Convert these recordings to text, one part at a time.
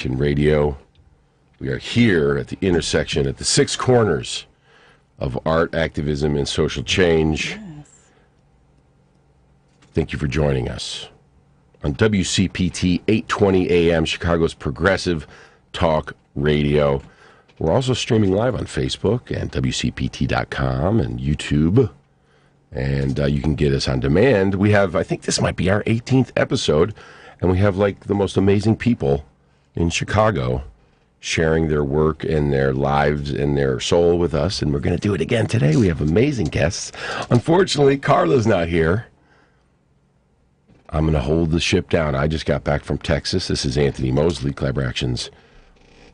Collaboration Radio. We are here at the intersection, at the six corners of art, activism, and social change. Yes. Thank you for joining us on WCPT 820 AM, Chicago's progressive talk radio. We're also streaming live on Facebook and WCPT.com and YouTube. And you can get us on demand. We have, I think this might be our 18th episode, and we have like the most amazing people in Chicago sharing their work and their lives and their soul with us, and we're going to do it again today. We have amazing guests. Unfortunately, Carla's not here. I'm going to hold the ship down. I just got back from Texas. This is Anthony Mosley, Collaboration's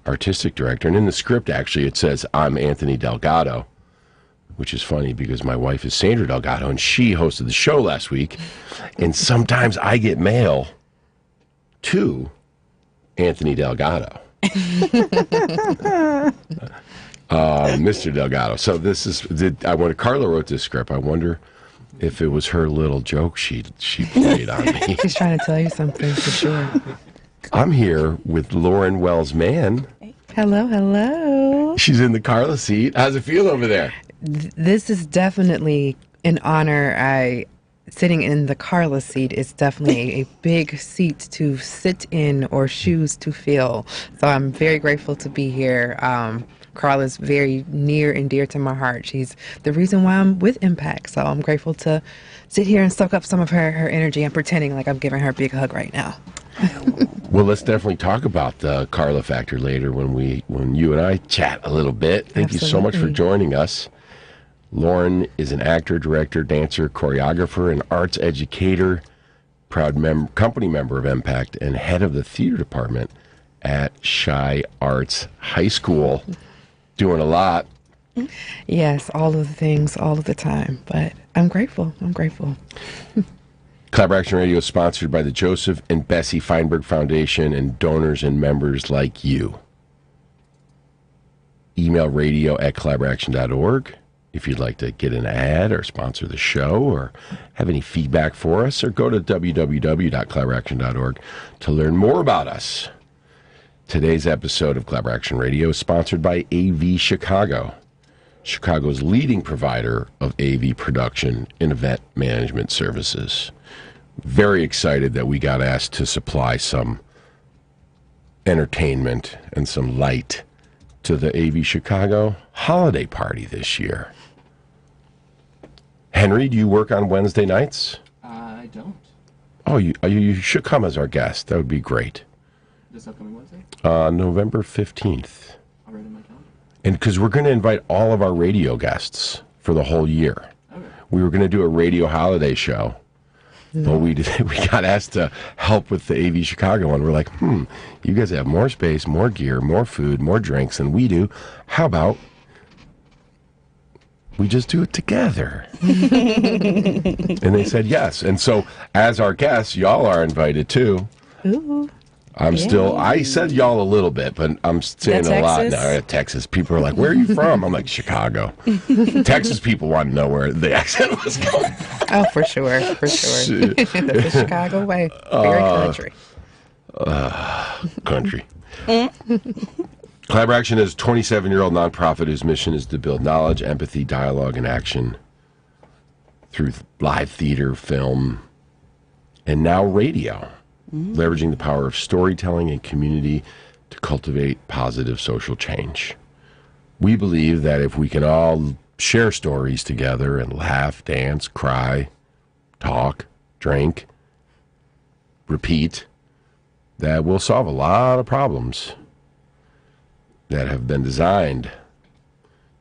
artistic director, and in the script, actually, it says, I'm Anthony Delgado, which is funny because my wife is Sandra Delgado, and she hosted the show last week, and sometimes I get mail to Anthony Delgado. Mr. Delgado. So this is, Carla wrote this script. I wonder if it was her little joke she played on me. She's trying to tell you something for sure. I'm here with Lauren Wells-Mann. Hello, hello. She's in the Carla seat. How's it feel over there? This is definitely an honor. Sitting in the Carla seat is definitely a big seat to sit in or shoes to fill. So I'm very grateful to be here. Carla's very near and dear to my heart. She's the reason why I'm with MPAACT. So I'm grateful to sit here and soak up some of her energy and pretending like I'm giving her a big hug right now. Well, let's definitely talk about the Carla factor later when you and I chat a little bit. Thank you so much for joining us. Lauren is an actor, director, dancer, choreographer, and arts educator, proud company member of MPAACT, and head of the theater department at Shy Arts High School. Doing a lot. Yes, all of the things, all of the time. But I'm grateful. Collaboration Radio is sponsored by the Joseph and Bessie Feinberg Foundation and donors and members like you. Email radio@collaboration.org. If you'd like to get an ad or sponsor the show or have any feedback for us, or go to www.collaboration.org to learn more about us. Today's episode of Collaboration Radio is sponsored by AV Chicago, Chicago's leading provider of AV production and event management services. Very excited that we got asked to supply some entertainment and some light to the AV Chicago holiday party this year. Henry, do you work on Wednesday nights? I don't. Oh, you should come as our guest. That would be great. This upcoming Wednesday? November 15th. I'll write it in my calendar. And because we're going to invite all of our radio guests for the whole year. Okay. We were going to do a radio holiday show. But we got asked to help with the AV Chicago one. We're like, you guys have more space, more gear, more food, more drinks than we do. How about we just do it together? And they said yes. And so as our guests, y'all are invited too. Ooh. I said y'all a little bit, but I'm saying a lot now. Texas. People are like, where are you from? I'm like, Chicago. Texas people want to know where the accent was going. Oh, for sure. That's the Chicago way. Very country. Country. Collaboration is a 27-year-old nonprofit whose mission is to build knowledge, empathy, dialogue, and action through live theater, film, and now radio. Leveraging the power of storytelling and community to cultivate positive social change. We believe that if we can all share stories together and laugh, dance, cry, talk, drink, repeat, that we'll solve a lot of problems that have been designed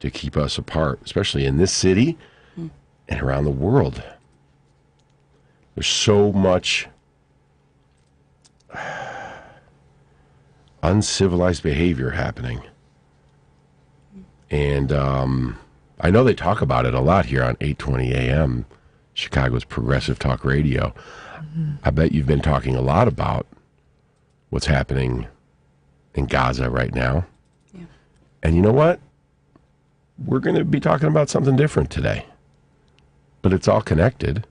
to keep us apart, especially in this city and around the world. There's so much uncivilized behavior happening. And I know they talk about it a lot here on 820 AM, Chicago's progressive talk radio. I bet you've been talking a lot about what's happening in Gaza right now. Yeah. And you know what? We're going to be talking about something different today. But it's all connected.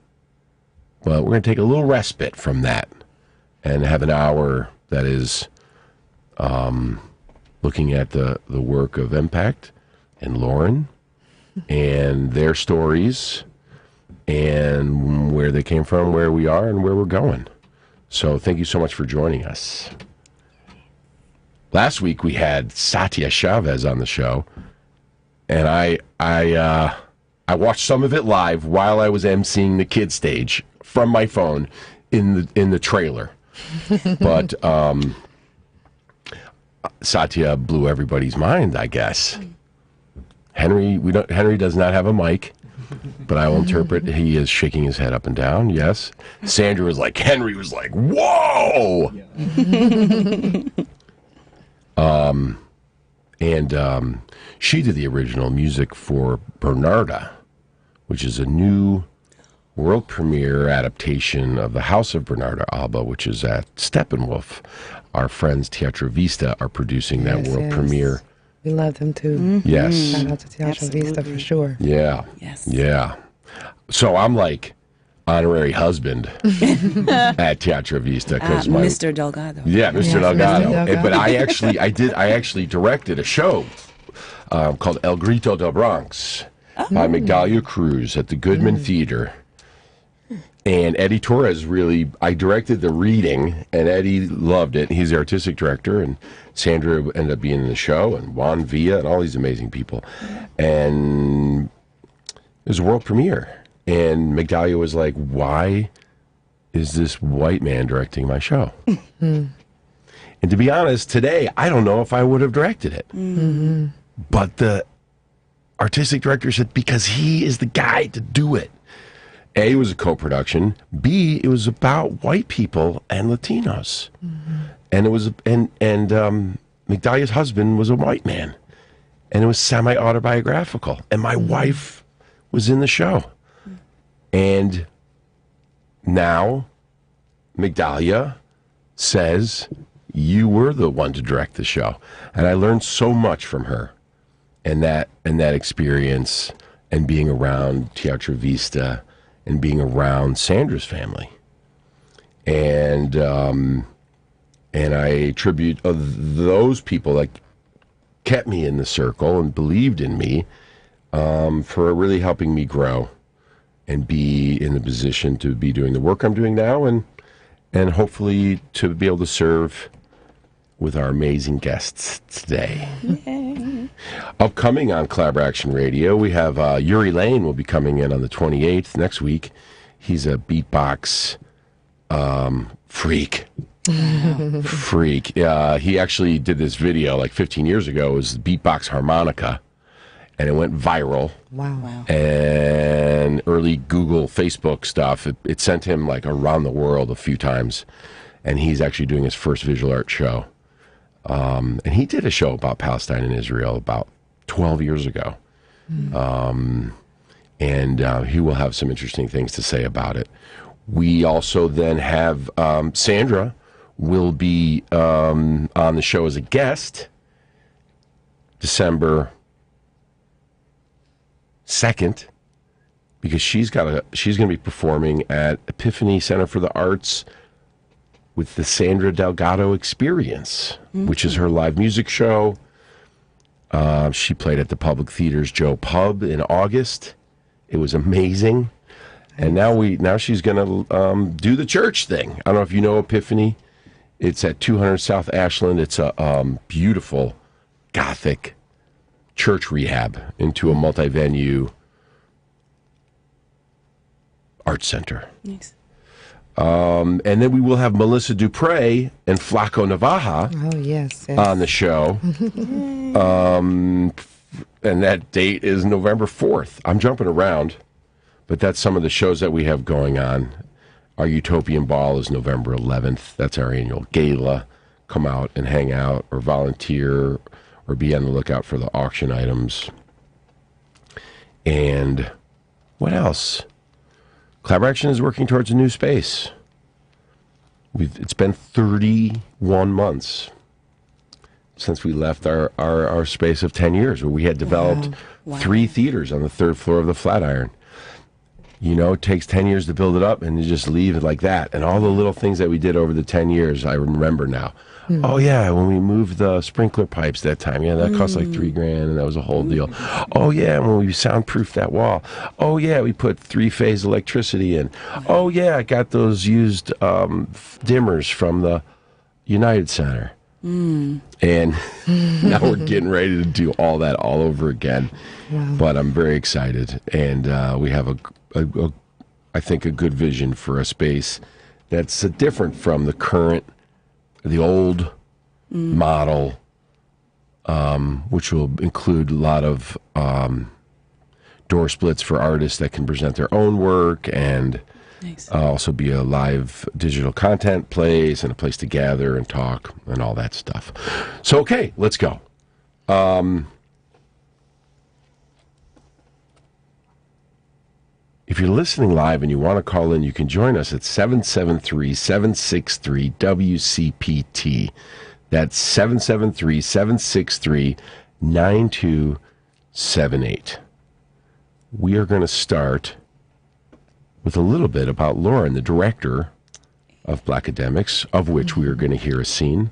But we're going to take a little respite from that and have an hour that is looking at the work of MPAACT and Lauren and their stories and where they came from, where we are, and where we're going. So thank you so much for joining us. Last week we had Satya Chavez on the show, and I watched some of it live while I was emceeing the kids stage from my phone in the trailer. But Satya blew everybody's mind, I guess. Henry does not have a mic, but I will interpret he is shaking his head up and down. Yes. Sandra was like, Henry was like, whoa. And she did the original music for Bernarda, which is a new world premiere adaptation of The House of Bernarda Alba, which is at Steppenwolf. Our friends Teatro Vista are producing that world premiere. We love them too. Yes. Shout out to Teatro Vista for sure. Yeah. Yes. Yeah. So I'm like honorary husband at Teatro Vista because Mr. Delgado. Yeah, Mr. Yes, Delgado. Mr. Delgado. But I actually directed a show called El Grito del Bronx by Migdalia Cruz at the Goodman Theater. And Eddie Torres I directed the reading, and Eddie loved it. He's the artistic director, and Sandra ended up being in the show, and Juan Villa, and all these amazing people. And it was a world premiere. And Migdalia was like, why is this white man directing my show? And to be honest, today, I don't know if I would have directed it. But the artistic director said, because he is the guy to do it. A, it was a co-production. B, it was about white people and Latinos. And it was Migdalia's husband was a white man. And it was semi-autobiographical. And my wife was in the show. And now Migdalia says, you were the one to direct the show. And I learned so much from her and that experience and being around Teatro Vista and being around Sandra's family. And I attribute those people that kept me in the circle and believed in me for really helping me grow and be in the position to be doing the work I'm doing now and hopefully to be able to serve with our amazing guests today. Yay. Upcoming on Collaboration Radio, we have Yuri Lane will be coming in on the 28th next week. He's a beatbox freak. Freak. He actually did this video like 15 years ago. It was beatbox harmonica, and it went viral. Wow. And early Google, Facebook stuff, it sent him like around the world a few times. And he's actually doing his first visual art show. And he did a show about Palestine and Israel about 12 years ago. And he will have some interesting things to say about it. We also then have Sandra will be on the show as a guest December 2nd, because she's going to be performing at Epiphany Center for the Arts with the Sandra Delgado Experience, which is her live music show. She played at the Public Theater's Joe Pub in August. It was amazing. And now she's going to do the church thing. I don't know if you know Epiphany. It's at 200 South Ashland. It's a beautiful Gothic church rehab into a multi-venue art center. Nice. And then we will have Melissa Dupre and Flaco Navaja on the show. And that date is November 4th. I'm jumping around, but that's some of the shows that we have going on. Our Utopian Ball is November 11th. That's our annual gala. Come out and hang out or volunteer or be on the lookout for the auction items. And what else? Collaboration is working towards a new space. It's been 31 months since we left our space of 10 years, where we had developed 3 theaters on the 3rd floor of the Flatiron. It takes 10 years to build it up, and you just leave it like that. And all the little things that we did over the 10 years, I remember now. Oh, yeah, when we moved the sprinkler pipes that time, that cost like $3,000, and that was a whole deal. Oh, yeah, when we soundproofed that wall. Oh, yeah, we put 3-phase electricity in. Oh, yeah, I got those used dimmers from the United Center. And now we're getting ready to do all that all over again. Wow. But I'm very excited, and we have I think a good vision for a space that's different from the old model, which will include a lot of door splits for artists that can present their own work, and also be a live digital content place and a place to gather and talk and all that stuff. So, okay, let's go. If you're listening live and you want to call in, you can join us at 773-763-WCPT. That's 773-763-9278. We are going to start with a little bit about Lauren, the director of Blackademics, of which we are going to hear a scene.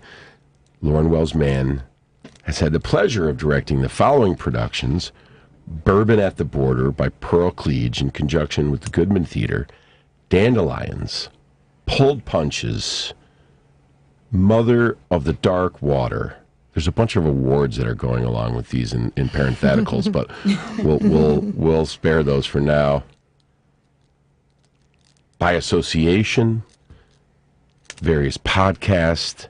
Lauren Wells-Mann has had the pleasure of directing the following productions: Bourbon at the Border by Pearl Cleage in conjunction with the Goodman Theater, Dandelions, Pulled Punches, Mother of the Dark Water. There's a bunch of awards that are going along with these in parentheticals, but we'll spare those for now. By Association, various podcasts.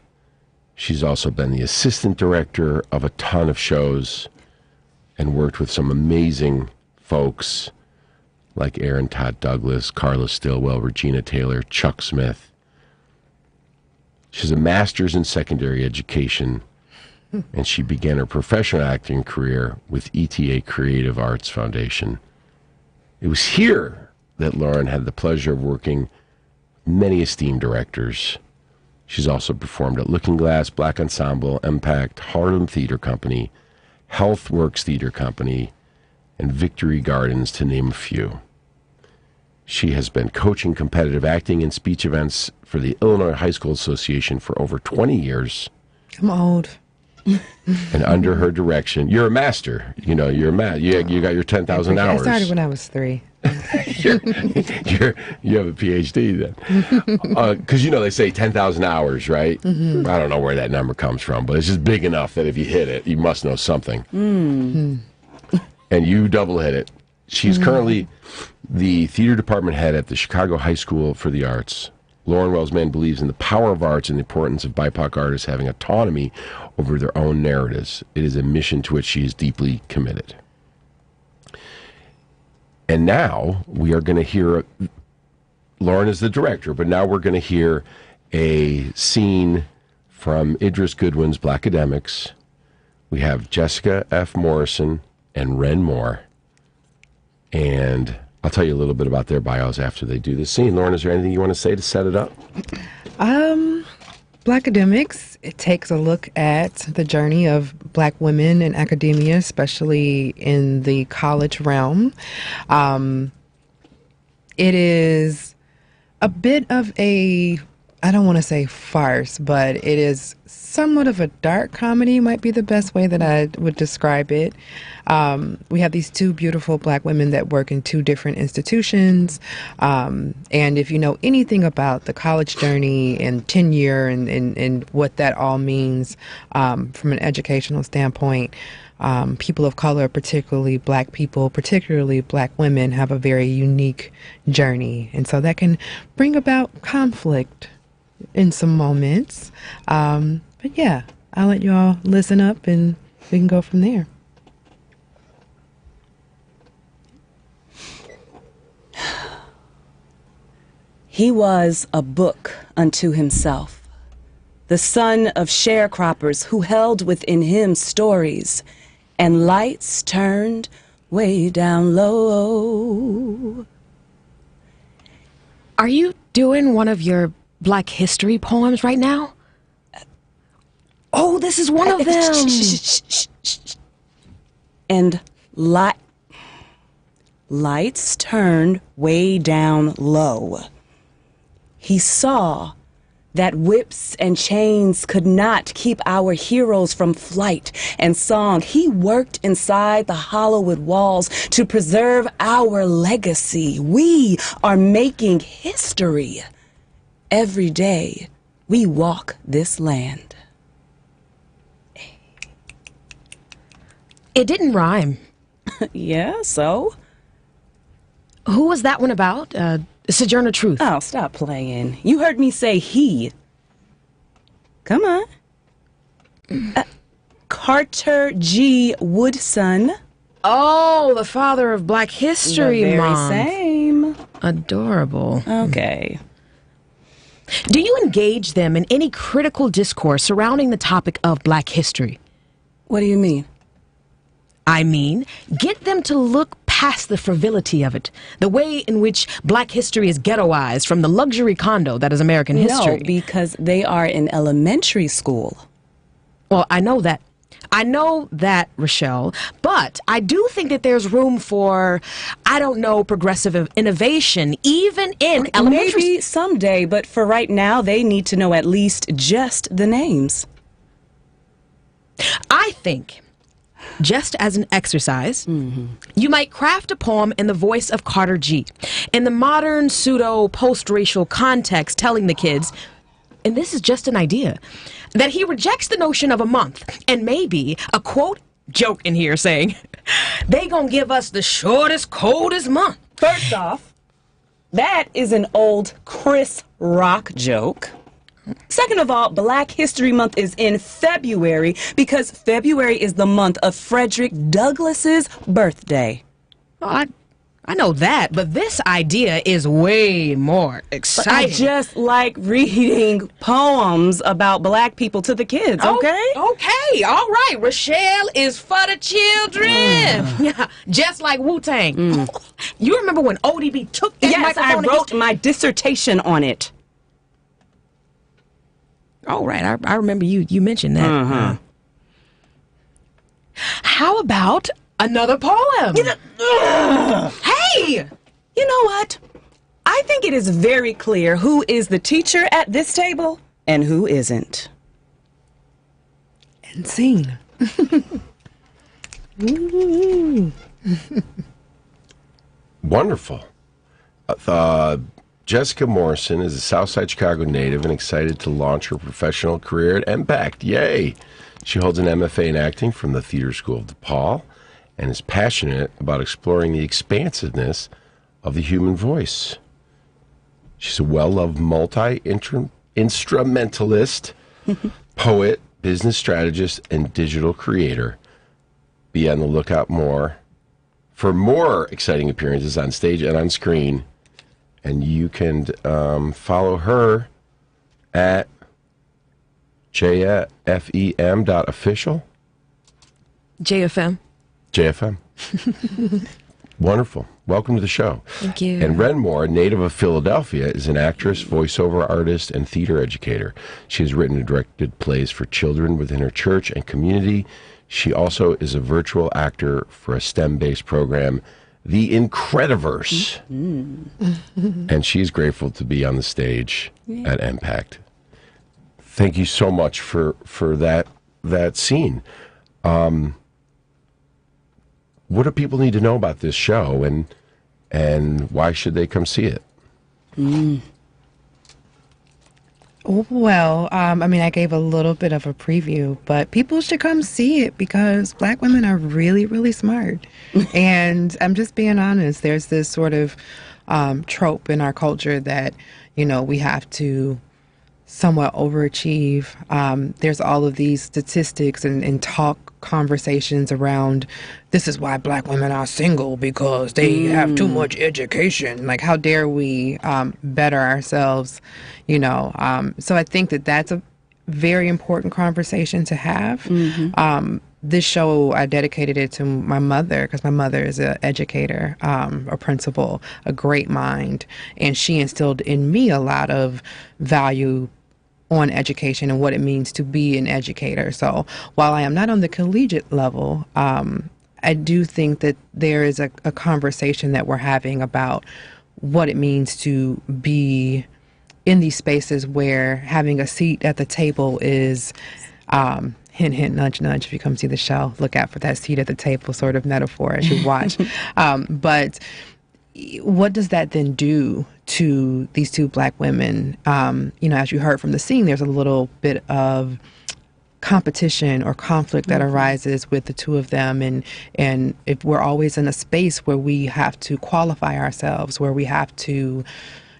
She's also been the assistant director of a ton of shows and worked with some amazing folks like Aaron Todd Douglas, Carla Stillwell, Regina Taylor, Chuck Smith. She has a master's in secondary education, and she began her professional acting career with ETA Creative Arts Foundation. It was here that Lauren had the pleasure of working with many esteemed directors. She's also performed at Looking Glass, Black Ensemble, MPAACT, Harlem Theater Company, Health Works Theater Company, and Victory Gardens, to name a few. She has been coaching competitive acting and speech events for the Illinois High School Association for over 20 years. I'm old. And under her direction, you're a master. You got your 10,000 hours. I started when I was 3. You have a PhD then. Because, they say 10,000 hours, right? Mm-hmm. I don't know where that number comes from, but it's just big enough that if you hit it, you must know something. Mm. And you double hit it. She's currently the theater department head at the Chicago High School for the Arts. Lauren Wells-Mann believes in the power of arts and the importance of BIPOC artists having autonomy over their own narratives. It is a mission to which she is deeply committed. And now we are going to hear, Lauren is the director, but now we're going to hear a scene from Idris Goodwin's Blackademics. We have Jessica F. Morrison and Ren Moore. And I'll tell you a little bit about their bios after they do the scene. Lauren, is there anything you want to say to set it up? Blackademics, it takes a look at the journey of Black women in academia, especially in the college realm. It is a bit of I don't want to say farce, but it is somewhat of a dark comedy, might be the best way that I would describe it. We have these 2 beautiful Black women that work in 2 different institutions. And if you know anything about the college journey and tenure and what that all means from an educational standpoint, people of color, particularly Black people, particularly Black women, have a very unique journey. And so that can bring about conflict in some moments. But yeah, I'll let you all listen up and we can go from there. He was a book unto himself, the son of sharecroppers who held within him stories, and lights turned way down low. Are you doing one of your Black history poems right now? Oh, this is one of them. And lights turned way down low. He saw that whips and chains could not keep our heroes from flight and song. He worked inside the Hollywood walls to preserve our legacy. We are making history. Every day we walk this land. It didn't rhyme. Yeah, so? Who was that one about? Sojourner Truth. Oh, stop playing. You heard me say he. Come on. Carter G. Woodson. Oh, the father of Black History The very Month. same. Adorable. Okay. Do you engage them in any critical discourse surrounding the topic of Black history? What do you mean? I mean, get them to look past the frivolity of it, the way in which Black history is ghettoized from the luxury condo that is American history. No, because they are in elementary school. Well, I know that. I know that, Rochelle, but I do think that there's room for, I don't know, progressive innovation, even in elementary. Maybe someday, but for right now, they need to know at least just the names. I think, just as an exercise, you might craft a poem in the voice of Carter G. In the modern pseudo-post-racial context, telling the kids, and this is just an idea, that he rejects the notion of a month, and maybe a quote joke in here saying, they gonna give us the shortest, coldest month. First off, that is an old Chris Rock joke. Second of all, Black History Month is in February because February is the month of Frederick Douglass's birthday. Oh, I know that, but this idea is way more exciting. I just like reading poems about Black people to the kids, okay? Okay, all right. Rochelle is for the children. Yeah, just like Wu-Tang. You remember when ODB took that Yes, I microphone? wrote my dissertation on it. Oh, right. I remember you mentioned that. How about another poem? Hey! You know what? I think it is very clear who is the teacher at this table and who isn't. And scene. Wonderful. Jessica Morrison is a Southside Chicago native and excited to launch her professional career at MPAACT. Yay! She holds an MFA in acting from the Theater School of DePaul and is passionate about exploring the expansiveness of the human voice. She's a well-loved multi-instrumentalist, poet, business strategist, and digital creator. Be on the lookout for more exciting appearances on stage and on screen. And you can follow her at jfem.official. JFM. JFM. Wonderful. Welcome to the show. Thank you. And Ren Moore, native of Philadelphia, is an actress, voiceover artist, and theater educator. She has written and directed plays for children within her church and community. She also is a virtual actor for a STEM-based program, The Incrediverse. And she's grateful to be on the stage at MPAACT. Thank you so much for that scene. What do people need to know about this show, and why should they come see it? Well, I mean, I gave a little bit of a preview, but people should come see it because Black women are really, really smart. And I'm just being honest. There's this sort of trope in our culture that, we have to somewhat overachieve. There's all of these statistics and talk conversations around this is why Black women are single because they have too much education. Like, how dare we better ourselves, So I think that that's a very important conversation to have. This show, I dedicated it to my mother because my mother is an educator, a principal, a great mind, and she instilled in me a lot of value on education and what it means to be an educator. So while I am not on the collegiate level, I do think that there is a conversation that we're having about what it means to be in these spaces where having a seat at the table is, hint, hint, nudge, nudge. If you come see the show, look out for that seat at the table sort of metaphor as you watch. But what does that then do to these two Black women? As you heard from the scene, there's a little bit of competition or conflict that arises with the two of them, and if we're always in a space where we have to qualify ourselves, where we have to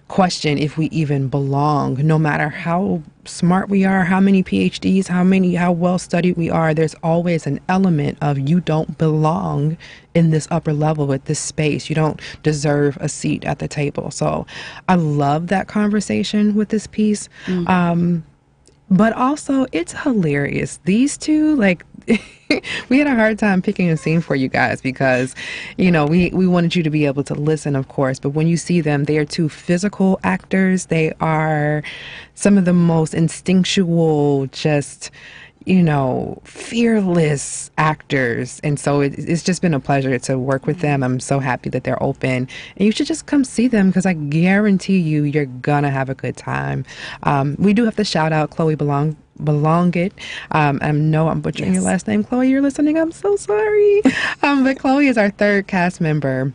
question if we even belong, no matter how smart we are, how many PhDs, how well studied we are, there's always an element of you don't belong in this upper level with this space. You don't deserve a seat at the table. So I love that conversation with this piece. But also, it's hilarious. These two, like, we had a hard time picking a scene for you guys because, we wanted you to be able to listen, of course. But when you see them, they are two physical actors. They are some of the most instinctual, just, fearless actors. And so it's just been a pleasure to work with them. I'm so happy that they're open. And you should just come see them because I guarantee you're going to have a good time. We do have to shout out Chloe Belongit. I know I'm butchering your last name. Chloe, you're listening. I'm so sorry. But Chloe is our third cast member.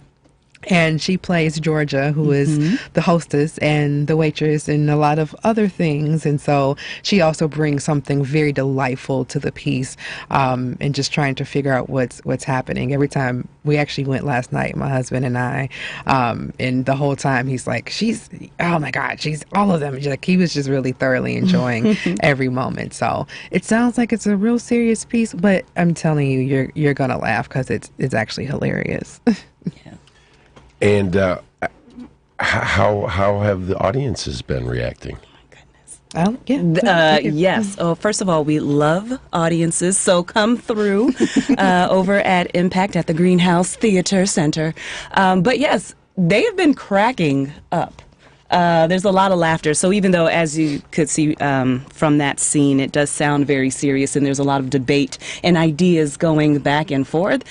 And she plays Georgia, who is the hostess and the waitress and a lot of other things. And so she also brings something very delightful to the piece, and just trying to figure out what's happening. Every time we actually went last night, my husband and I, and the whole time he's like, oh my God, she's all of them. Like, he was just really thoroughly enjoying every moment. So it sounds like it's a real serious piece, but I'm telling you, you're going to laugh because it's actually hilarious. Yeah. And how have the audiences been reacting? Oh, yeah. Yes. Oh, first of all, we love audiences, so come through over at MPAACT at the Greenhouse Theater Center. But yes, they have been cracking up. There's a lot of laughter. So even though, as you could see from that scene, it does sound very serious and there's a lot of debate and ideas going back and forth,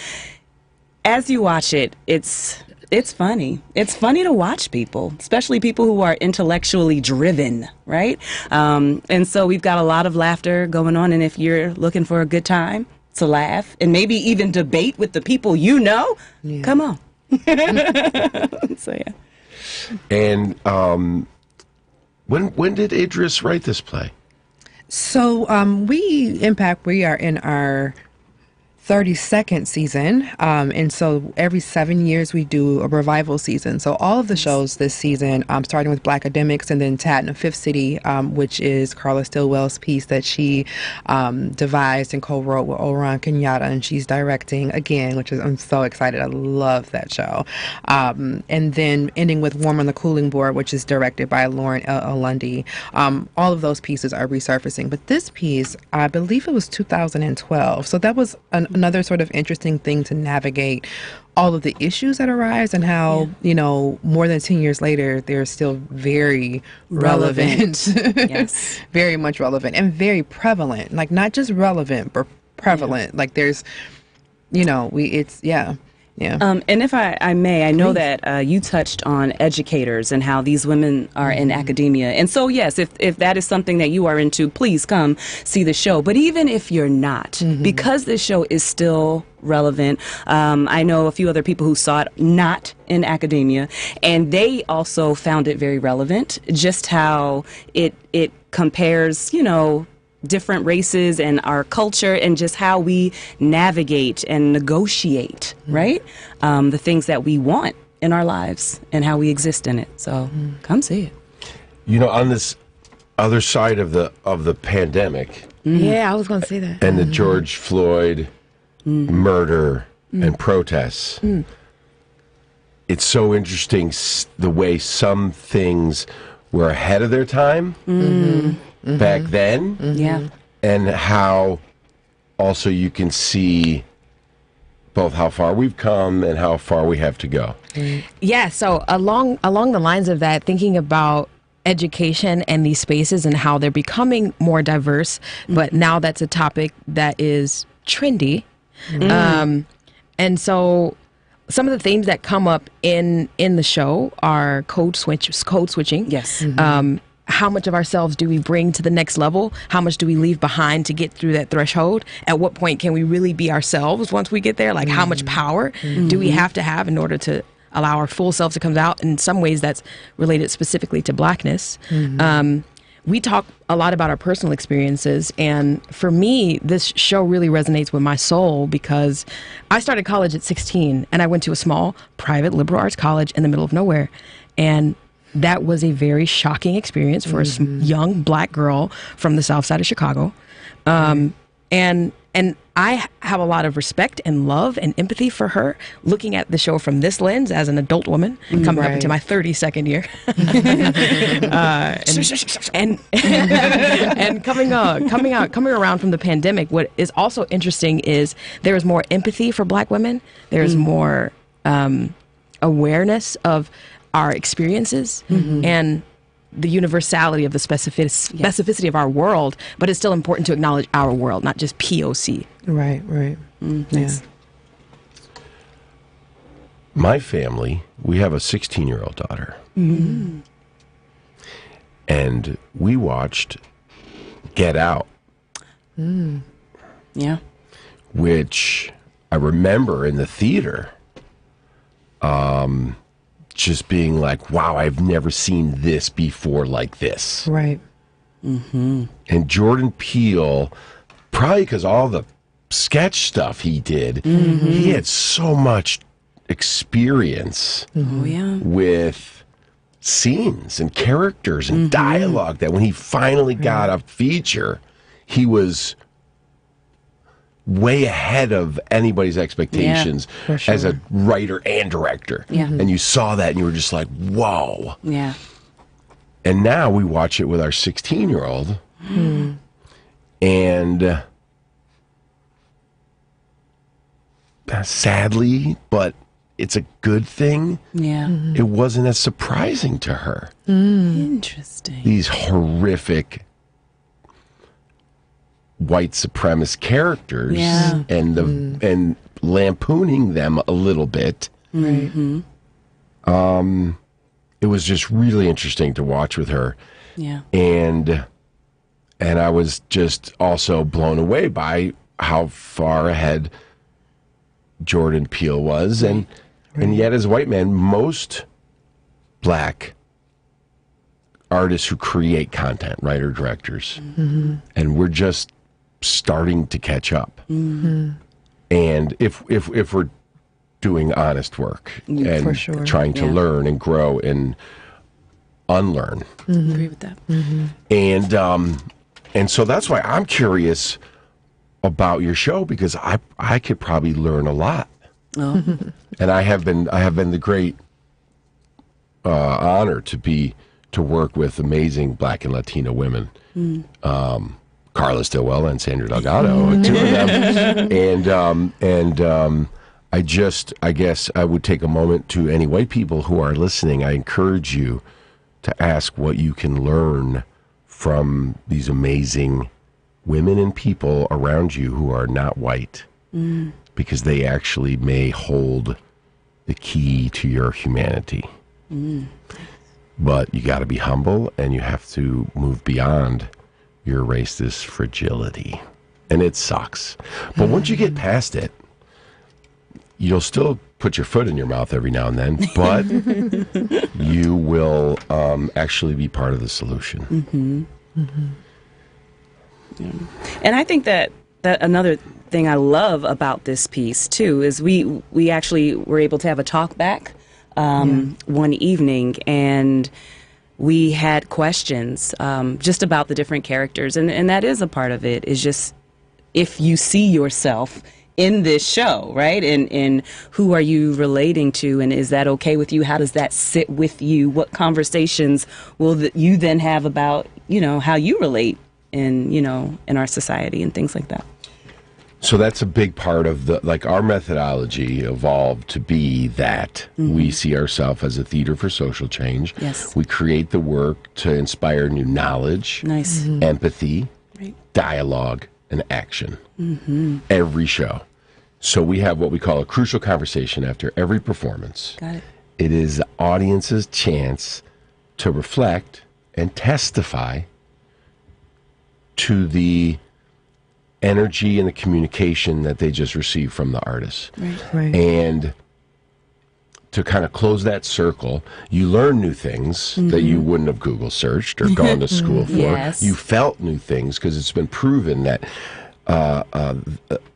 as you watch it, it's funny. It's funny to watch people, especially people who are intellectually driven, right? And so we've got a lot of laughter going on. And if you're looking for a good time to laugh and maybe even debate with the people come on. So, yeah. And when did Idris write this play? So we are in our 32nd season, and so every 7 years we do a revival season. So all of the shows this season, starting with Blackademics and then Tat in the Fifth City, which is Carla Stillwell's piece that she devised and co-wrote with Oran Kenyatta, and she's directing again, which is, I'm so excited. I love that show. And then ending with Warm on the Cooling Board, which is directed by Lauren Lundy. All of those pieces are resurfacing, but this piece, I believe it was 2012. So that was another sort of interesting thing to navigate all of the issues that arise and how, more than 10 years later, they're still very relevant. Yes. Very much relevant and very prevalent. Like, not just relevant, but prevalent. Yeah. Like, there's, Yeah. And if I may, I know that you touched on educators and how these women are in academia. And so, yes, if that is something that you are into, please come see the show. But even if you're not, because this show is still relevant, I know a few other people who saw it not in academia, and they also found it very relevant, just how it compares, different races and our culture and just how we navigate and negotiate, right? The things that we want in our lives and how we exist in it. So come see it. On this other side of the pandemic. Yeah, I was going to say that. And the George Floyd murder and protests. It's so interesting the way some things were ahead of their time. Back then, and how also you can see both how far we've come and how far we have to go. Yeah, so along the lines of that, thinking about education and these spaces and how they're becoming more diverse, but now that's a topic that is trendy. And so some of the themes that come up in the show are code switching. Yes. How much of ourselves do we bring to the next level? How much do we leave behind to get through that threshold? At what point can we really be ourselves once we get there? Like, how much power do we have to have in order to allow our full selves to come out? In some ways, that's related specifically to Blackness. We talk a lot about our personal experiences, and for me, this show really resonates with my soul because I started college at 16, and I went to a small, private liberal arts college in the middle of nowhere, and that was a very shocking experience for a young Black girl from the South Side of Chicago, and I have a lot of respect and love and empathy for her, looking at the show from this lens as an adult woman and coming up into my 32nd year, and coming around from the pandemic. What is also interesting is there is more empathy for Black women. There is more awareness of our experiences and the universality of the specificity of our world, but it's still important to acknowledge our world, not just POC. Right. Yes. My family, we have a 16-year-old daughter. And we watched Get Out. Yeah. Which I remember in the theater just being like, wow, I've never seen this before like this. Right. And Jordan Peele, probably because all the sketch stuff he did, he had so much experience with scenes and characters and dialogue that when he finally got a feature, he was way ahead of anybody's expectations as a writer and director. And you saw that and you were just like, whoa. Yeah. And now we watch it with our 16-year-old. And sadly, but it's a good thing, it wasn't as surprising to her. Interesting. These horrific white supremacist characters and and lampooning them a little bit. It was just really interesting to watch with her. And I was just also blown away by how far ahead Jordan Peele was, and yet as a white man, most Black artists who create content, writer, directors, and we're just starting to catch up. And if we're doing honest work and trying to learn and grow and unlearn, Agree with that. and so that's why I'm curious about your show, because I could probably learn a lot. And I have been the great honor to work with amazing Black and Latino women. Carla Stillwell and Sandra Delgado, two of them. And I guess I would take a moment to any white people who are listening. I encourage you to ask what you can learn from these amazing women and people around you who are not white, because they actually may hold the key to your humanity. But you got to be humble, and you have to move beyond your racist fragility. And it sucks. But once you get past it, you'll still put your foot in your mouth every now and then, but you will actually be part of the solution. And I think that another thing I love about this piece too is we actually were able to have a talk back one evening, and we had questions just about the different characters, and that is a part of it, is just if you see yourself in this show, right? And who are you relating to, and is that okay with you? How does that sit with you? What conversations will you then have about, how you relate in our society and things like that? So that's a big part of our methodology evolved to be that we see ourselves as a theater for social change. Yes. We create the work to inspire new knowledge, empathy, dialogue, and action. Every show. So we have what we call a crucial conversation after every performance. Got it. It is the audience's chance to reflect and testify to the energy and the communication that they just received from the artist. Right. And to kind of close that circle, you learn new things that you wouldn't have Google searched or gone to school for. Yes. You felt new things because it's been proven that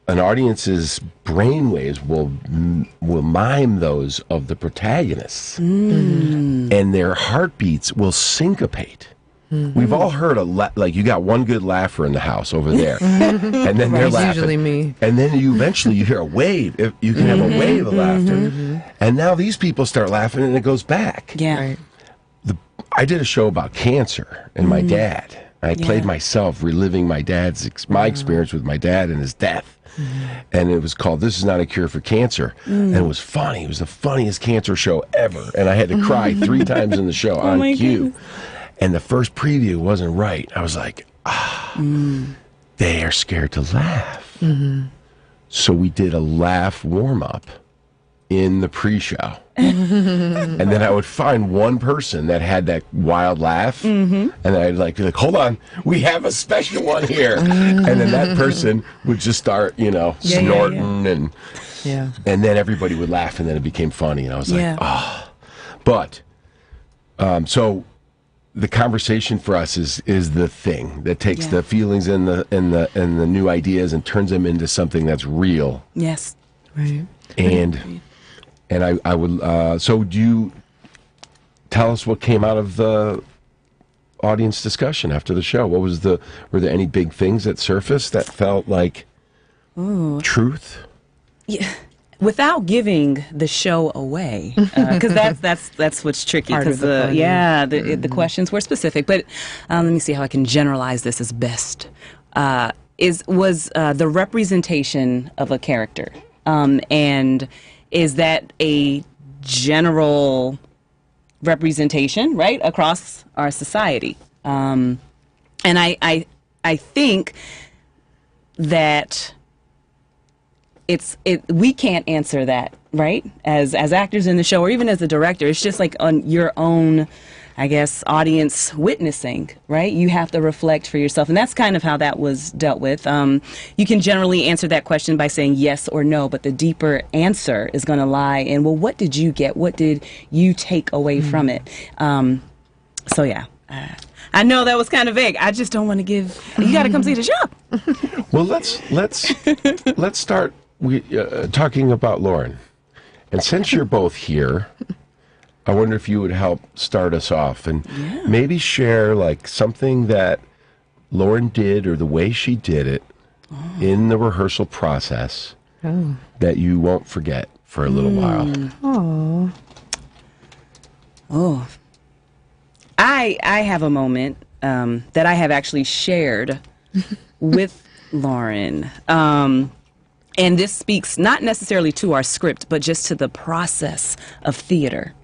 an audience's brainwaves will mime those of the protagonists, and their heartbeats will syncopate. We've all heard like you got one good laugher in the house over there, and then they're It's laughing. usually me. And then you eventually you hear a wave. You can have a wave of laughter, and now these people start laughing, and it goes back. Yeah. Right. I did a show about cancer and my dad. I played myself reliving my experience with my dad and his death. And it was called This Is Not a Cure for Cancer. And it was funny. It was the funniest cancer show ever. And I had to cry 3 times in the show on my cue. goodness. And the first preview wasn't right. I was like, they are scared to laugh. So we did a laugh warm-up in the pre-show. And then I would find one person that had that wild laugh, and I'd like, hold on, we have a special one here. And then that person would just start, snorting, and then everybody would laugh, and then it became funny, and I was like, oh. But, so the conversation for us is the thing that takes the feelings and the new ideas and turns them into something that's real. Yes. Right. And I would, so do you tell us what came out of the audience discussion after the show? Were there any big things that surfaced that felt like truth? Yeah. Without giving the show away, because that's what's tricky. Part Because of the the questions were specific. But let me see how I can generalize this as best. Was the representation of a character, and is that a general representation, right, across our society? And I think that we can't answer that, right, as actors in the show or even as a director. It's just like on your own, I guess, audience witnessing, right? You have to reflect for yourself. And that's kind of how that was dealt with. You can generally answer that question by saying yes or no, but the deeper answer is going to lie in, well, what did you get? What did you take away from it? So, yeah. I know that was kind of vague. I just don't want to give... You got to come see the show. Well, let's start talking about Lauren. And since you're both here... I wonder if you would help start us off and maybe share like something that Lauren did or the way she did it in the rehearsal process that you won't forget for a little while. Oh. I have a moment that I have actually shared with Lauren. And this speaks not necessarily to our script, but just to the process of theater.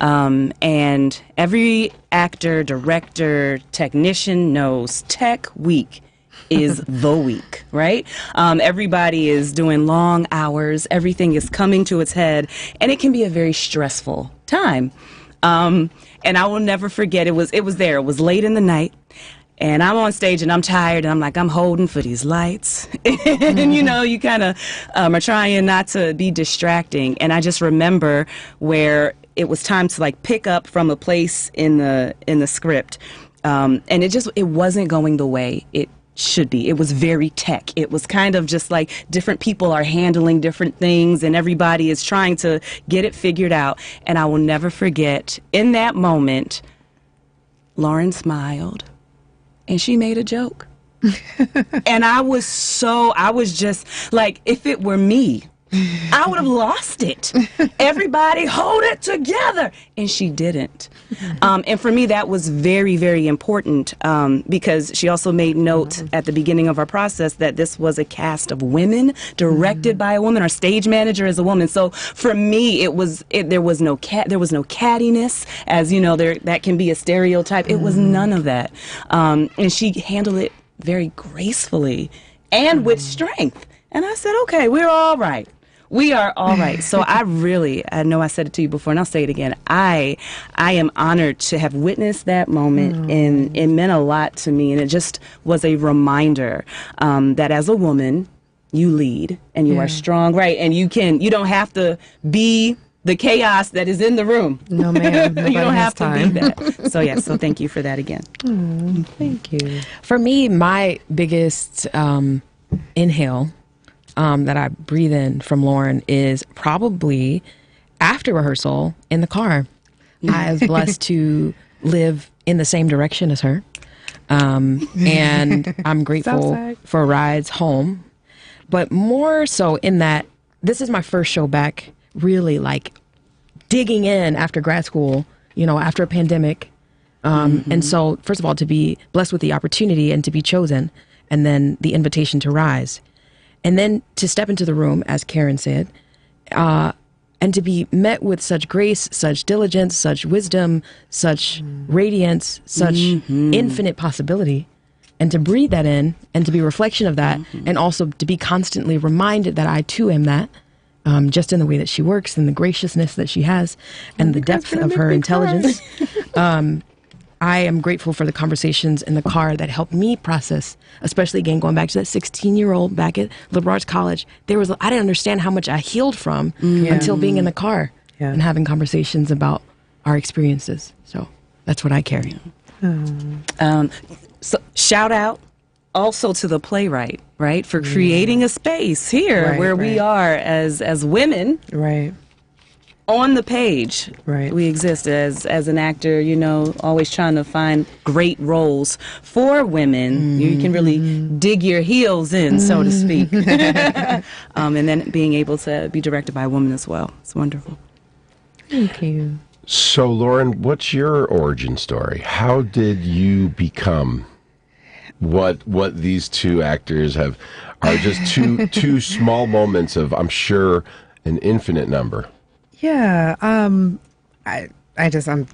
And every actor, director, technician knows Tech Week is the week, right? Everybody is doing long hours. Everything is coming to its head, and it can be a very stressful time. And I will never forget, it was there. It was late in the night. And I'm on stage and I'm tired and I'm like, I'm holding for these lights. And, you kind of are trying not to be distracting. And I just remember where it was time to like pick up from a place in the script. And it wasn't going the way it should be. It was very tech. It was kind of just like different people are handling different things and everybody is trying to get it figured out. And I will never forget, in that moment, Lauren smiled. And she made a joke. And I was just like, if it were me, I would have lost it. Everybody hold it together. And she didn't. And for me, that was very, very important because she also made note at the beginning of our process that this was a cast of women directed by a woman. Our stage manager is a woman. So for me, there was no cattiness, as you know, that can be a stereotype. It was none of that. And she handled it very gracefully and with strength. And I said, okay, we're all right. We are all right. So I know I said it to you before, and I'll say it again. I am honored to have witnessed that moment, and it meant a lot to me. And it just was a reminder that as a woman, you lead and you are strong, right? And you don't have to be the chaos that is in the room. No, ma'am. You don't have to be that. So thank you for that again. Thank you. For me, my biggest inhale that I breathe in from Lauren is probably after rehearsal in the car. I was blessed to live in the same direction as her. And I'm grateful for rides home. But more so in that this is my first show back really like digging in after grad school, after a pandemic. And so, first of all, to be blessed with the opportunity and to be chosen, and then the invitation to rise. And then to step into the room, as Karen said, and to be met with such grace, such diligence, such wisdom, such radiance, such infinite possibility, and to breathe that in and to be a reflection of that, and also to be constantly reminded that I too am that, just in the way that she works and the graciousness that she has and the depth of her intelligence. I am grateful for the conversations in the car that helped me process, especially again, going back to that 16-year-old back at liberal arts college. I didn't understand how much I healed from until being in the car and having conversations about our experiences. So that's what I carry. So shout out also to the playwright, right, for creating a space here where we are as women. Right. On the page, we exist as an actor, always trying to find great roles for women. You can really dig your heels in, so to speak. And then being able to be directed by a woman as well. It's wonderful. Thank you. So, Lauren, what's your origin story? How did you become what these two actors are just two small moments of, I'm sure, an infinite number? Yeah, I'm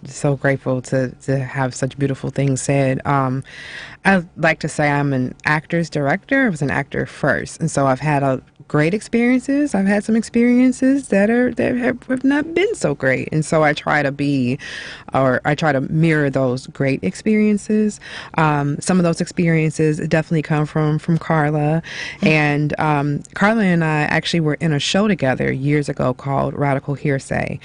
so grateful to have such beautiful things said. I like to say I'm an actor's director. I was an actor first, and so I've had great experiences. I've had some experiences that have not been so great, and so I try to mirror those great experiences. Some of those experiences definitely come from Carla, and Carla and I actually were in a show together years ago called Radical Hearsay.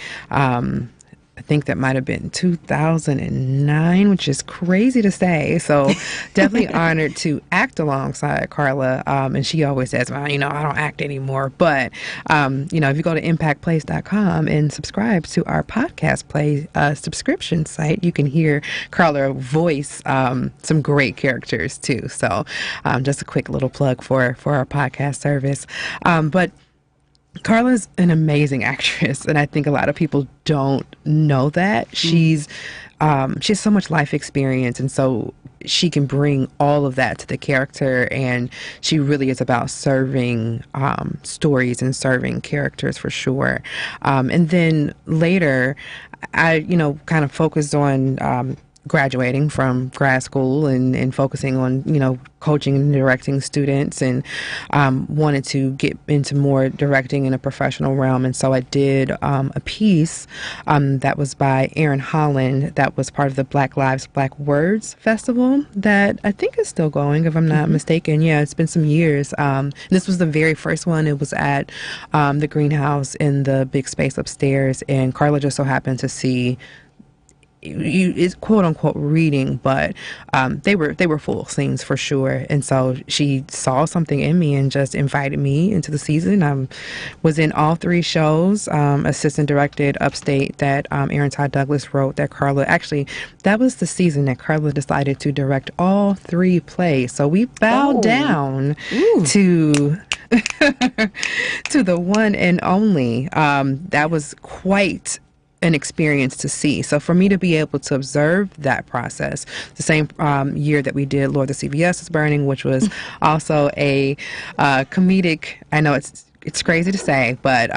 I think that might have been 2009, which is crazy to say. So definitely honored to act alongside Carla. And she always says, well, I don't act anymore. But, if you go to MPAACTplays.com and subscribe to our podcast play subscription site, you can hear Carla voice some great characters too. So just a quick little plug for our podcast service. But Carla's an amazing actress, and I think a lot of people don't know that. She has so much life experience, and so she can bring all of that to the character, and she really is about serving stories and serving characters for sure. And then later, I kind of focused on graduating from grad school and focusing on, coaching and directing students, and wanted to get into more directing in a professional realm. And so I did a piece that was by Aaron Holland that was part of the Black Lives, Black Words Festival that I think is still going, if I'm not mistaken. Yeah, it's been some years. This was the very first one. It was at the greenhouse in the big space upstairs, and Carla just so happened to see it's quote unquote reading, but they were full scenes for sure. And so she saw something in me and just invited me into the season. I was in all three shows, assistant directed Upstate that Aaron Todd Douglas wrote, that Carla, actually that was the season that Carla decided to direct all three plays. So we bowed down to to the one and only. That was quite an experience to see. So for me to be able to observe that process, the same year that we did Lord, the CVS is Burning, which was also a comedic, I know it's crazy to say, but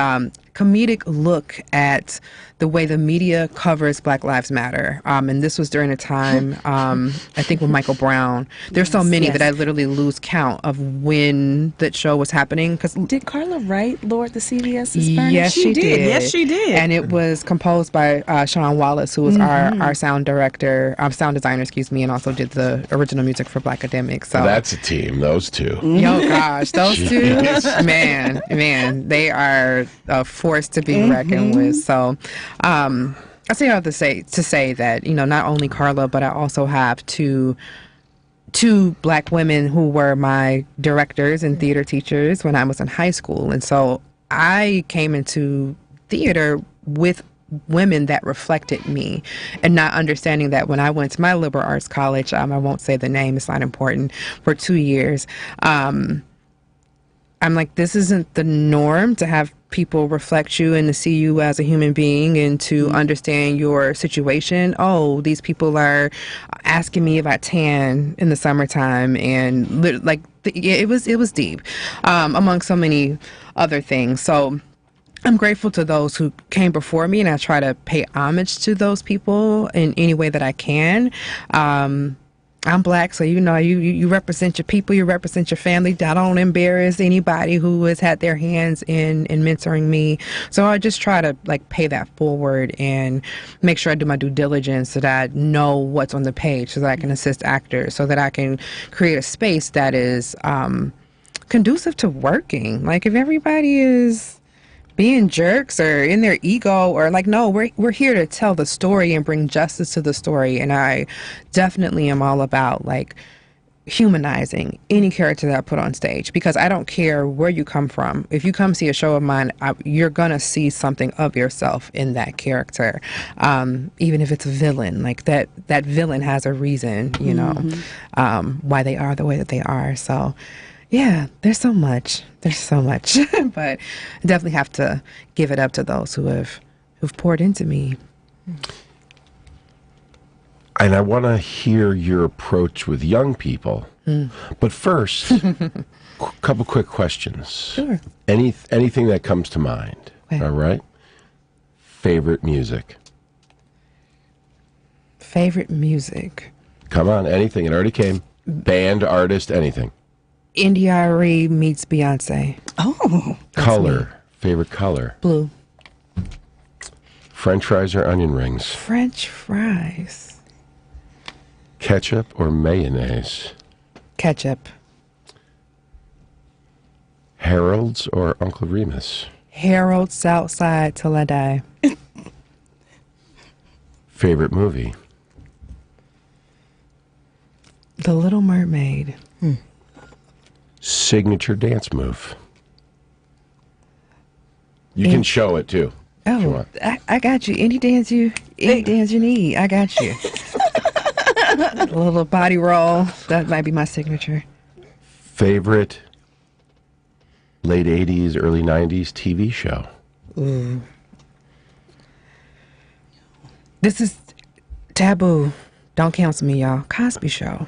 comedic look at the way the media covers Black Lives Matter. And this was during a time, I think with Michael Brown. There's so many that I literally lose count of when that show was happening. Did Carla write Lord the CVS's Furnace? Yes, she did. Yes, she did. And it was composed by Sean Wallace, who was our sound director, sound designer, excuse me, and also did the original music for Blackademics. So That's a team, those two. Yo, gosh, those two, man, they are a force to be reckoned with. So, I say all to say that, you know, not only Carla, but I also have two Black women who were my directors and theater teachers when I was in high school. And so I came into theater with women that reflected me, and not understanding that when I went to my liberal arts college, I won't say the name, it's not important, for 2 years, I'm like, this isn't the norm to have people reflect you and to see you as a human being and to understand your situation. Oh, these people are asking me if I tan in the summertime, and it was deep, among so many other things. So I'm grateful to those who came before me, and I try to pay homage to those people in any way that I can. I'm Black, so you know, you represent your people, you represent your family. I don't embarrass anybody who has had their hands in mentoring me. So I just try to pay that forward and make sure I do my due diligence so that I know what's on the page, so that I can assist actors, so that I can create a space that is conducive to working. Like, if everybody is being jerks or in their ego, or no, we're here to tell the story and bring justice to the story. And I definitely am all about humanizing any character that I put on stage, because I don't care where you come from. If you come see a show of mine, you're gonna see something of yourself in that character, even if it's a villain. That villain has a reason, you know, why they are the way that they are. So yeah, there's so much, but I definitely have to give it up to those who've poured into me. And I want to hear your approach with young people. But first, a couple quick questions. Sure. Anything that comes to mind. Okay. All right. Favorite music. Favorite music. Come on, anything. It already came. Band, artist, anything. India.Arie meets Beyonce. Oh. Color. Favorite color. Blue. French fries or onion rings? French fries. Ketchup or mayonnaise? Ketchup. Harold's or Uncle Remus? Harold, Southside till I die. Favorite movie? The Little Mermaid. Signature dance move? You can show it too. if you Oh, want. I got you. Any dance you need, I got you. A little body roll. That might be my signature. Favorite late 80s, early 90s TV show? Ooh. This is taboo. Don't cancel me, y'all. Cosby Show.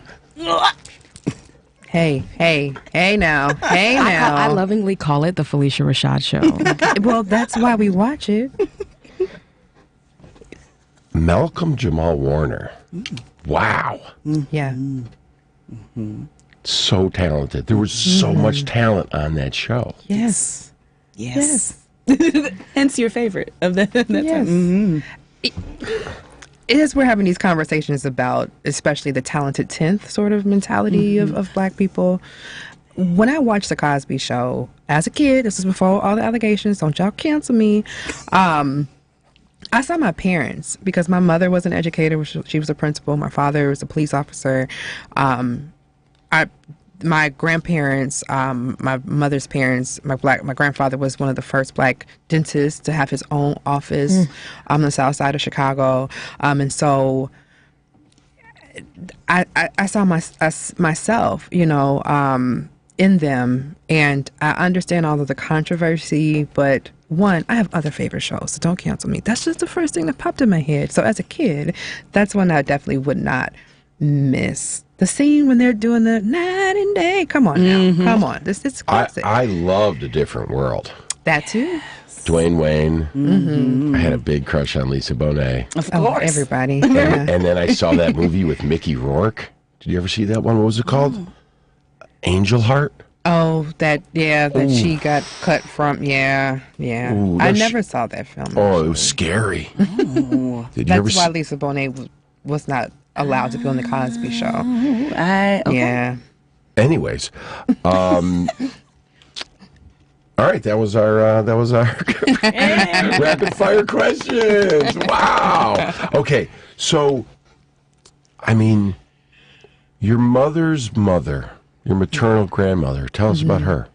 Hey now. I lovingly call it the Felicia Rashad Show. Well, that's why we watch it. Malcolm Jamal Warner. Wow. Yeah. So talented. There was so much talent on that show. Yes. Yes. Hence your favorite of that Yes. time. It is, we're having these conversations about especially the talented 10th sort of mentality of black people. When I watched the Cosby Show as a kid, this was before all the allegations, don't y'all cancel me. I saw my parents, because my mother was an educator, she was a principal, my father was a police officer. My grandparents, my mother's parents, my grandfather was one of the first black dentists to have his own office on the south side of Chicago. And so I saw myself, in them, and I understand all of the controversy, but one, I have other favorite shows, so don't cancel me. That's just the first thing that popped in my head. So as a kid, that's one I definitely would not miss. The scene when they're doing the night and day. Come on now. Come on. It's classic. I loved A Different World. That too. Dwayne Wayne. I had a big crush on Lisa Bonet. Of Oh, course. everybody. And, Yeah. and then I saw that movie with Mickey Rourke. Did you ever see that one? What was it called? Angel Heart? Oh, that she got cut from. Yeah. Ooh, I no, never saw that film. Oh, it was scary. Did you ever That's why see? Lisa Bonet was not allowed to be on the Cosby Show. Okay. Yeah. Anyways, all right, that was our rapid fire questions. Wow. Okay, so I mean, your mother's mother, your maternal grandmother. Tell us about her.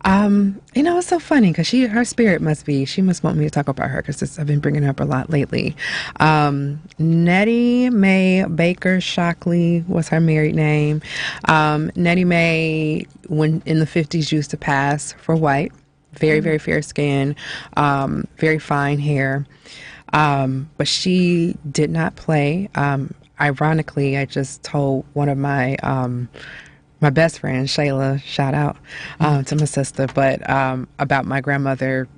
It's so funny because her spirit she must want me to talk about her because I've been bringing her up a lot lately. Nettie Mae Baker Shockley was her married name. Nettie Mae, when in the 50s, used to pass for white. Very, very fair skin, very fine hair. But she did not play. Ironically, I just told one of my best friend, Shayla, shout out to my sister, but about my grandmother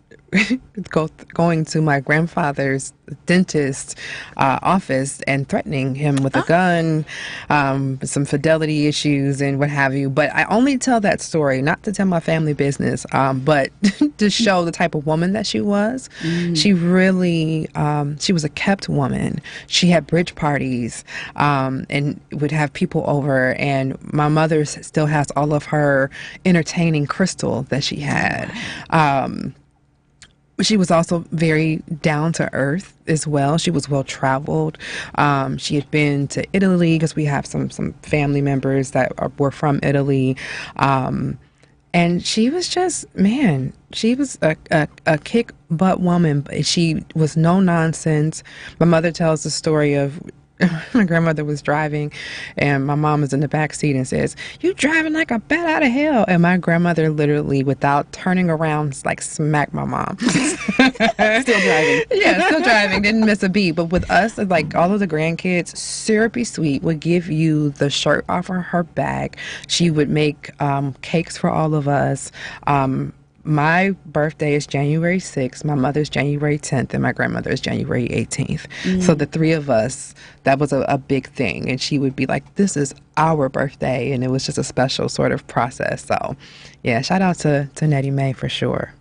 going to my grandfather's dentist office and threatening him with a gun, some fidelity issues and what have you. But I only tell that story, not to tell my family business, but to show the type of woman that she was. She really, she was a kept woman. She had bridge parties and would have people over. And my mother still has all of her entertaining crystal that she had. She was also very down to earth as well. She was well traveled. She had been to Italy because we have some family members that were from Italy. And she was just, man, she was a kick butt woman. But she was no nonsense. My mother tells the story of my grandmother was driving and my mom was in the back seat and says, "You driving like a bat out of hell." And my grandmother literally, without turning around, like smacked my mom. Still driving. Yeah, still driving. Didn't miss a beat. But with us, like all of the grandkids, Syrupy Sweet would give you the shirt off of her back. She would make cakes for all of us. My birthday is January 6th, my mother's January 10th, and my grandmother's January 18th. So the three of us, that was a big thing. And she would be like, "This is our birthday." And it was just a special sort of process. So, yeah, shout out to Nettie Mae for sure.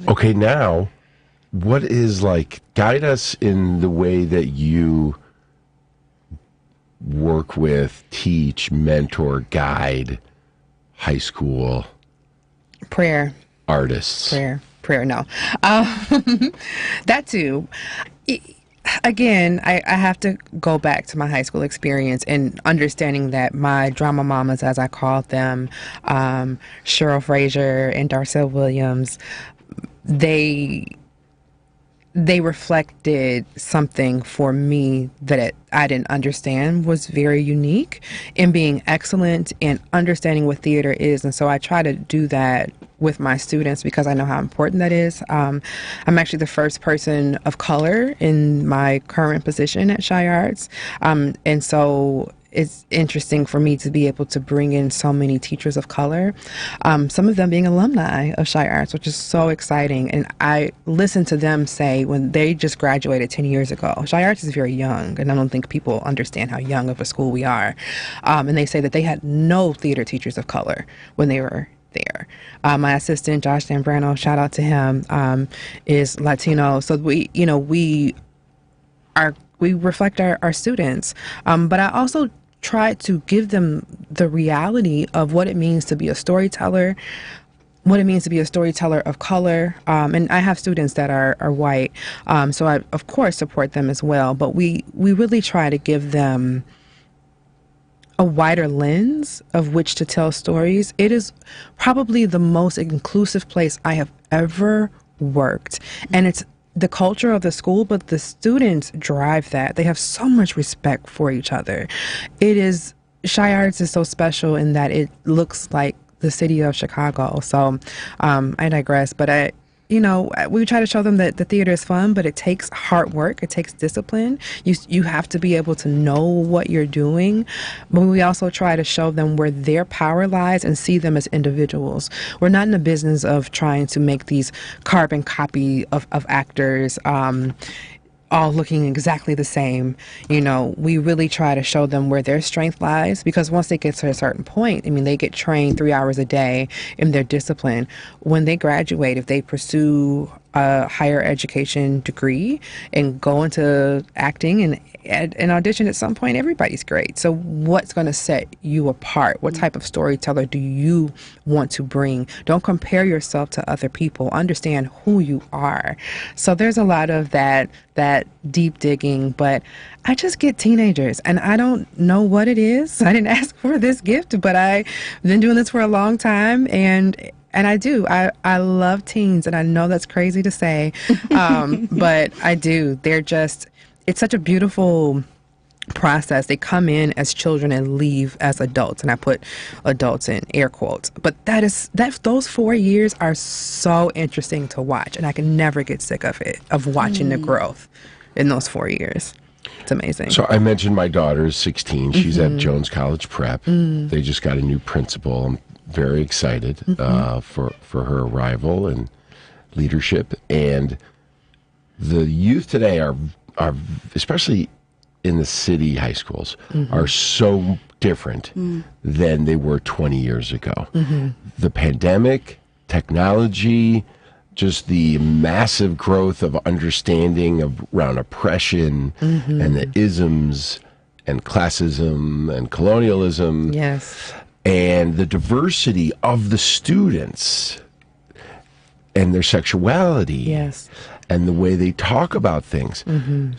Okay, now, what is guide us in the way that you work with, teach, mentor, guide high school Prayer. artists. Prayer, no. That too. Again, I have to go back to my high school experience and understanding that my drama mamas, as I called them, Cheryl Frazier and Darcel Williams, they reflected something for me that I didn't understand was very unique in being excellent and understanding what theater is. And so I try to do that with my students because I know how important that is. I'm actually the first person of color in my current position at Shy Arts. And so it's interesting for me to be able to bring in so many teachers of color, some of them being alumni of Shy Arts, which is so exciting. And I listen to them say when they just graduated 10 years ago, Shy Arts is very young, and I don't think people understand how young of a school we are. And they say that they had no theater teachers of color when they were there. My assistant, Josh Zambrano, shout out to him, is Latino. So we reflect our students. But I also try to give them the reality of what it means to be a storyteller, what it means to be a storyteller of color. And I have students that are white. So I, of course, support them as well. But we really try to give them a wider lens of which to tell stories. It is probably the most inclusive place I have ever worked. And it's the culture of the school, but the students drive that. They have so much respect for each other. Shy Arts is so special in that it looks like the city of Chicago. So I digress, but we try to show them that the theater is fun, but it takes hard work. It takes discipline. You have to be able to know what you're doing. But we also try to show them where their power lies and see them as individuals. We're not in the business of trying to make these carbon copy of actors, all looking exactly the same. We really try to show them where their strength lies, because once they get to a certain point, they get trained 3 hours a day in their discipline. When they graduate, if they pursue a higher education degree and go into acting and audition at some point, everybody's great. So what's going to set you apart? What type of storyteller do you want to bring? Don't compare yourself to other people. Understand who you are. So there's a lot of that deep digging, but I just get teenagers, and I don't know what it is. I didn't ask for this gift, but I've been doing this for a long time, and I do. I love teens, and I know that's crazy to say, but I do. It's such a beautiful process. They come in as children and leave as adults, and I put adults in air quotes. But those 4 years are so interesting to watch, and I can never get sick of it, of watching the growth in those 4 years. It's amazing. So I mentioned my daughter is 16. She's at Jones College Prep. They just got a new principal. I'm very excited for her arrival and leadership. And the youth today are especially in the city high schools, are so different than they were 20 years ago. The pandemic, technology, just the massive growth of understanding around oppression and the isms and classism and colonialism. Yes. And the diversity of the students and their sexuality. Yes. And the way they talk about things.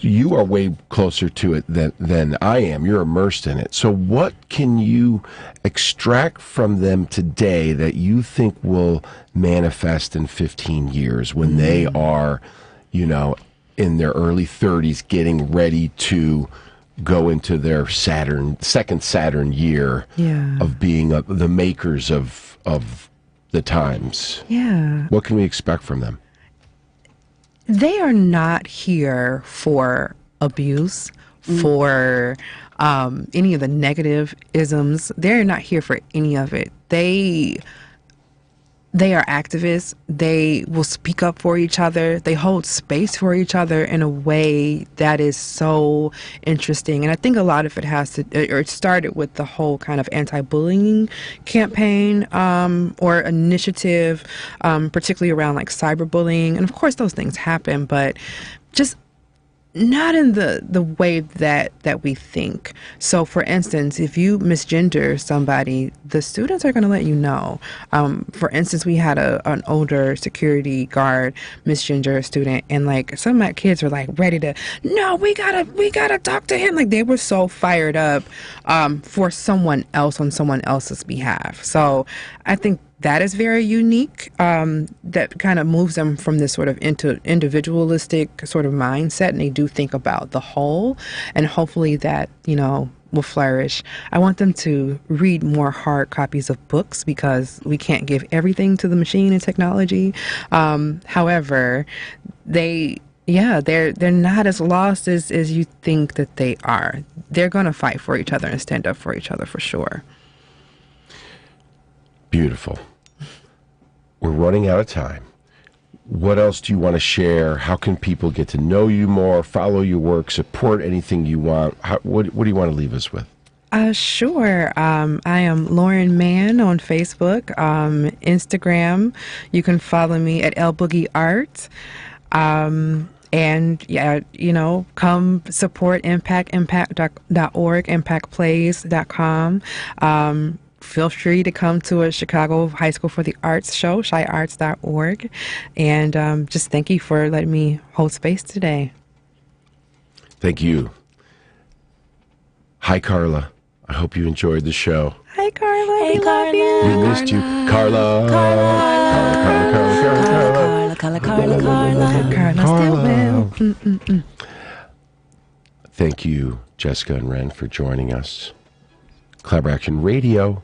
You are way closer to it than I am. You're immersed in it. So what can you extract from them today that you think will manifest in 15 years when they are, in their early 30s, getting ready to go into their second Saturn year of being the makers of the times? Yeah. What can we expect from them? They are not here for abuse, for any of the negative isms. They're not here for any of it. They are activists. They will speak up for each other. They hold space for each other in a way that is so interesting. And I think a lot of it it started with the whole kind of anti-bullying campaign or initiative, particularly around like cyberbullying. And of course those things happen, but just not in the way that we think. So for instance, if you misgender somebody, the students are going to let you know. For instance, we had an older security guard misgender a student, and like some of my kids were like ready to, no, we gotta talk to him. Like they were so fired up for someone else on someone else's behalf. So I think that is very unique. That kind of moves them from this sort of individualistic sort of mindset, and they do think about the whole, and hopefully that, will flourish. I want them to read more hard copies of books because we can't give everything to the machine and technology. However, they're not as lost as you think that they are. They're going to fight for each other and stand up for each other for sure. Beautiful. We're running out of time. What else do you want to share? How can people get to know you more, follow your work, support anything you want? What do you want to leave us with? Sure. I am Lauren Mann on Facebook, Instagram. You can follow me at LBoogieArt. And come support MPAACT.org, MPAACTplays.com. Feel free to come to a Chicago High School for the Arts show, shyarts.org. And just thank you for letting me hold space today. Thank you. Hi, Carla. I hope you enjoyed the show. Hi, Carla. Hey, We love you. We missed you. Carla. Carla Stillwell. Thank you, Jessica and Ren, for joining us. Collaboration Radio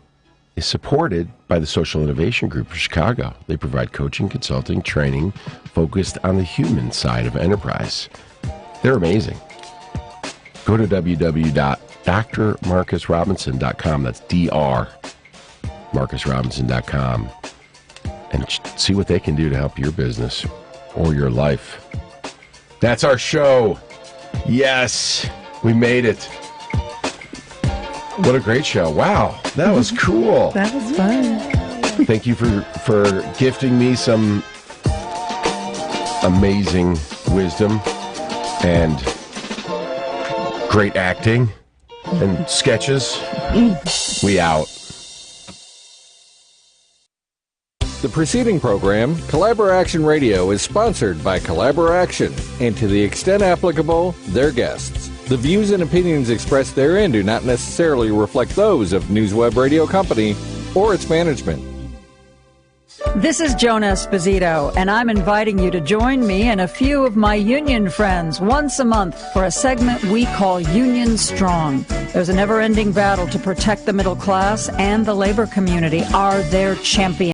is supported by the Social Innovation Group of Chicago. They provide coaching, consulting, training focused on the human side of enterprise. They're amazing. Go to www.drmarcusrobinson.com. That's drmarcusrobinson.com. And see what they can do to help your business or your life. That's our show. Yes, we made it. What a great show. Wow, that was cool. That was fun. Thank you for gifting me some amazing wisdom and great acting and sketches. We out. The preceding program, Collaboraction Radio, is sponsored by Collaboraction, and to the extent applicable, their guests. The views and opinions expressed therein do not necessarily reflect those of NewsWeb Radio Company or its management. This is Joan Esposito, and I'm inviting you to join me and a few of my union friends once a month for a segment we call Union Strong. There's a never-ending battle to protect the middle class, and the labor community are their champions.